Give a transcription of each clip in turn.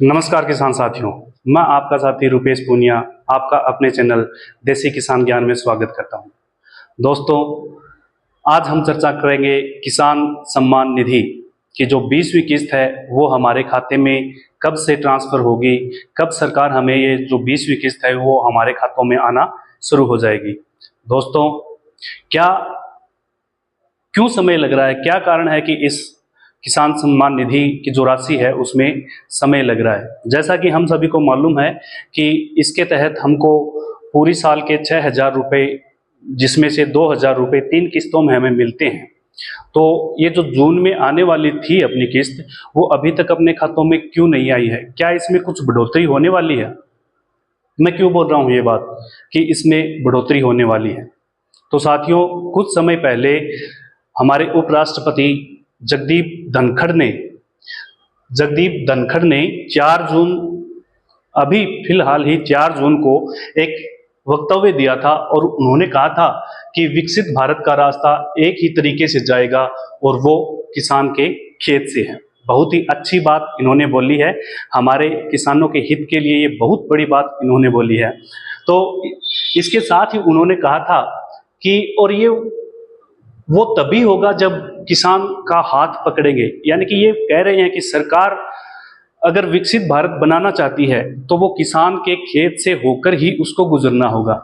नमस्कार किसान साथियों, मैं आपका साथी रुपेश पूनिया आपका अपने चैनल देसी किसान ज्ञान में स्वागत करता हूं। दोस्तों, आज हम चर्चा करेंगे किसान सम्मान निधि की जो 20वीं किस्त है वो हमारे खाते में कब से ट्रांसफ़र होगी, कब सरकार हमें ये जो 20वीं किस्त है वो हमारे खातों में आना शुरू हो जाएगी। दोस्तों, क्यों समय लग रहा है, क्या कारण है कि इस किसान सम्मान निधि की जो राशि है उसमें समय लग रहा है। जैसा कि हम सभी को मालूम है कि इसके तहत हमको पूरी साल के 6,000 रुपये, जिसमें से 2,000 रुपये 3 किस्तों में हमें मिलते हैं। तो ये जो जून में आने वाली थी अपनी किस्त, वो अभी तक अपने खातों में क्यों नहीं आई है? क्या इसमें कुछ बढ़ोतरी होने वाली है? मैं क्यों बोल रहा हूँ ये बात कि इसमें बढ़ोतरी होने वाली है? तो साथियों, कुछ समय पहले हमारे उपराष्ट्रपति जगदीप धनखड़ ने 4 जून, अभी फिलहाल ही 4 जून को एक वक्तव्य दिया था और उन्होंने कहा था कि विकसित भारत का रास्ता एक ही तरीके से जाएगा और वो किसान के खेत से है। बहुत ही अच्छी बात इन्होंने बोली है, हमारे किसानों के हित के लिए ये बहुत बड़ी बात इन्होंने बोली है। तो इसके साथ ही उन्होंने कहा था कि और ये वो तभी होगा जब किसान का हाथ पकड़ेंगे, यानी कि ये कह रहे हैं कि सरकार अगर विकसित भारत बनाना चाहती है तो वो किसान के खेत से होकर ही उसको गुजरना होगा,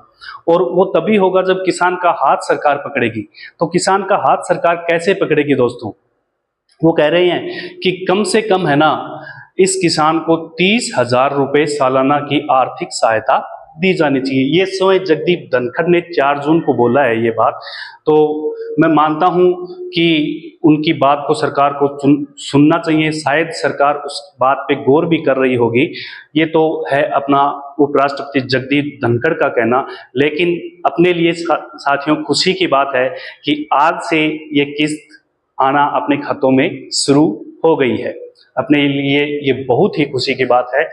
और वो तभी होगा जब किसान का हाथ सरकार पकड़ेगी। तो किसान का हाथ सरकार कैसे पकड़ेगी दोस्तों? वो कह रहे हैं कि कम से कम है ना, इस किसान को 30,000 रुपये सालाना की आर्थिक सहायता दी जानी चाहिए। ये स्वयं जगदीप धनखड़ ने 4 जून को बोला है ये बात। तो मैं मानता हूं कि उनकी बात को सरकार को सुनना चाहिए। शायद सरकार उस बात पे गौर भी कर रही होगी। ये तो है अपना उपराष्ट्रपति जगदीप धनखड़ का कहना, लेकिन अपने लिए साथियों खुशी की बात है कि आज से ये किस्त आना अपने खातों में शुरू हो गई है। अपने लिए ये बहुत ही खुशी की बात है।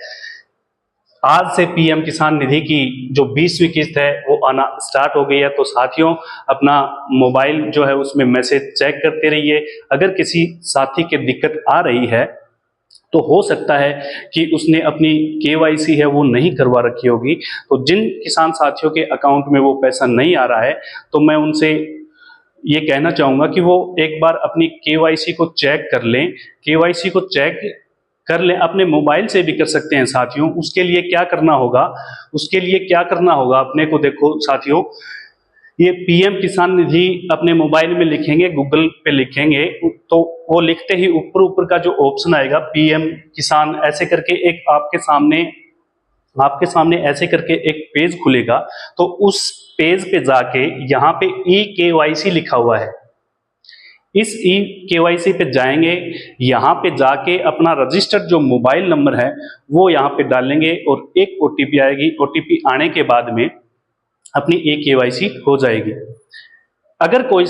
आज से पीएम किसान निधि की जो 20वीं किस्त है वो आना स्टार्ट हो गई है। तो साथियों, अपना मोबाइल जो है उसमें मैसेज चेक करते रहिए। अगर किसी साथी की दिक्कत आ रही है तो हो सकता है कि उसने अपनी केवाईसी है वो नहीं करवा रखी होगी। तो जिन किसान साथियों के अकाउंट में वो पैसा नहीं आ रहा है, तो मैं उनसे ये कहना चाहूँगा कि वो एक बार अपनी केवाईसी को चेक कर लें। केवाईसी को चेक कर लें, अपने मोबाइल से भी कर सकते हैं साथियों। उसके लिए क्या करना होगा, अपने को देखो साथियों, ये पीएम किसान निधि अपने मोबाइल में लिखेंगे, गूगल पे लिखेंगे, तो वो लिखते ही ऊपर का जो ऑप्शन आएगा पीएम किसान ऐसे करके एक आपके सामने ऐसे करके एक पेज खुलेगा। तो उस पेज पे जाके यहाँ पे ई केवाईसी लिखा हुआ है, इस ई केवाईसी पे जाएंगे। यहाँ पे जाके अपना रजिस्टर्ड जो मोबाइल नंबर है वो यहाँ पे डालेंगे और एक ओटीपी आएगी। ओटीपी आने के बाद में अपनी ई केवाईसी हो जाएगी। अगर कोई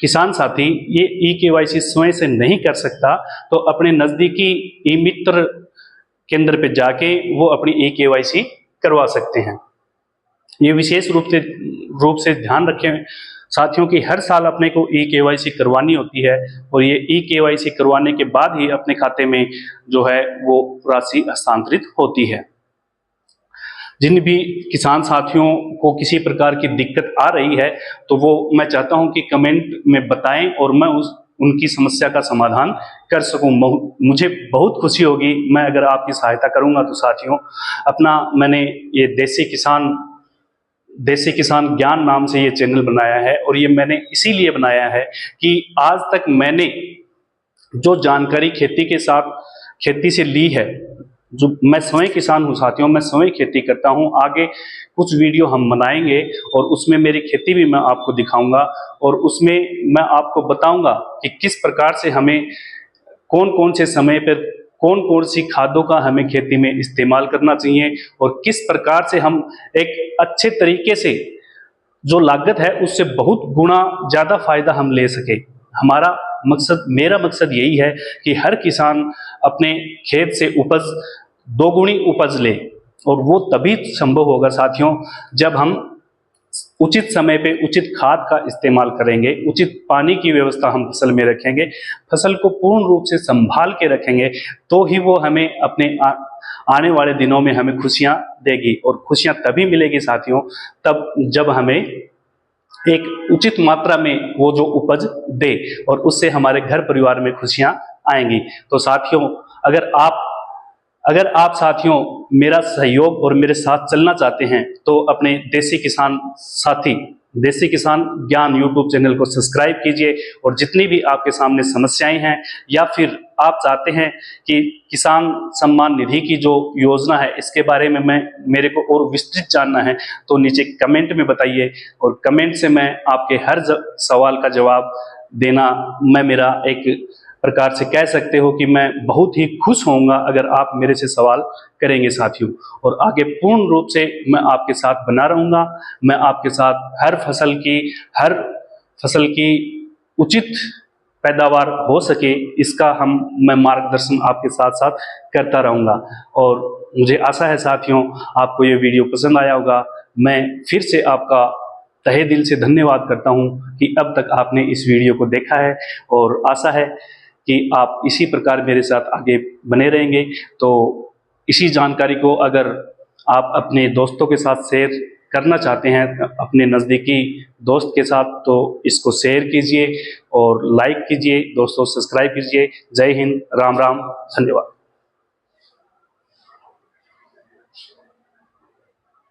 किसान साथी ये ई केवाईसी स्वयं से नहीं कर सकता तो अपने नज़दीकी ई मित्र केंद्र पे जाके वो अपनी ई केवाईसी करवा सकते हैं। ये विशेष रूप से ध्यान रखें साथियों कि हर साल अपने को ई केवाईसी करवानी होती है, और ये ई केवाईसी करवाने के बाद ही अपने खाते में जो है वो राशि हस्तांतरित होती है। जिन भी किसान साथियों को किसी प्रकार की दिक्कत आ रही है तो वो मैं चाहता हूं कि कमेंट में बताएं और मैं उनकी समस्या का समाधान कर सकूं। मुझे बहुत खुशी होगी मैं अगर आपकी सहायता करूंगा। तो साथियों, मैंने ये देसी किसान ज्ञान नाम से ये चैनल बनाया है, और ये मैंने इसीलिए बनाया है कि आज तक मैंने जो जानकारी खेती से ली है, जो मैं स्वयं किसान हूँ साथियों, मैं स्वयं खेती करता हूँ। आगे कुछ वीडियो हम बनाएंगे और उसमें मेरी खेती भी मैं आपको दिखाऊंगा, और उसमें मैं आपको बताऊंगा कि किस प्रकार से हमें कौन कौन से समय पर कौन कौन सी खादों का हमें खेती में इस्तेमाल करना चाहिए, और किस प्रकार से हम एक अच्छे तरीके से जो लागत है उससे बहुत गुना ज़्यादा फायदा हम ले सके। मेरा मकसद यही है कि हर किसान अपने खेत से उपज दोगुनी उपज ले, और वो तभी संभव होगा साथियों जब हम उचित समय पे उचित खाद का इस्तेमाल करेंगे, उचित पानी की व्यवस्था हम फसल में रखेंगे, फसल को पूर्ण रूप से संभाल के रखेंगे, तो ही वो हमें अपने आने वाले दिनों में हमें खुशियां देगी। और खुशियां तभी मिलेगी साथियों, तब जब हमें एक उचित मात्रा में वो जो उपज दे, और उससे हमारे घर परिवार में खुशियां आएंगी। तो साथियों, अगर आप साथियों मेरा सहयोग और मेरे साथ चलना चाहते हैं, तो अपने देसी किसान ज्ञान यूट्यूब चैनल को सब्सक्राइब कीजिए। और जितनी भी आपके सामने समस्याएं हैं, या फिर आप चाहते हैं कि किसान सम्मान निधि की जो योजना है इसके बारे में मेरे को और विस्तृत जानना है, तो नीचे कमेंट में बताइए, और कमेंट से मैं आपके हर सवाल का जवाब देना, मैं मेरा एक प्रकार से कह सकते हो कि मैं बहुत ही खुश होऊंगा अगर आप मेरे से सवाल करेंगे साथियों। और आगे पूर्ण रूप से मैं आपके साथ बना रहूंगा। मैं आपके साथ हर फसल की उचित पैदावार हो सके, इसका मैं मार्गदर्शन आपके साथ साथ करता रहूंगा। और मुझे आशा है साथियों आपको ये वीडियो पसंद आया होगा। मैं फिर से आपका तहे दिल से धन्यवाद करता हूं कि अब तक आपने इस वीडियो को देखा है, और आशा है कि आप इसी प्रकार मेरे साथ आगे बने रहेंगे। तो इसी जानकारी को अगर आप अपने दोस्तों के साथ शेयर करना चाहते हैं, अपने नज़दीकी दोस्त के साथ, तो इसको शेयर कीजिए और लाइक कीजिए दोस्तों, सब्सक्राइब कीजिए। जय हिंद, राम राम, धन्यवाद।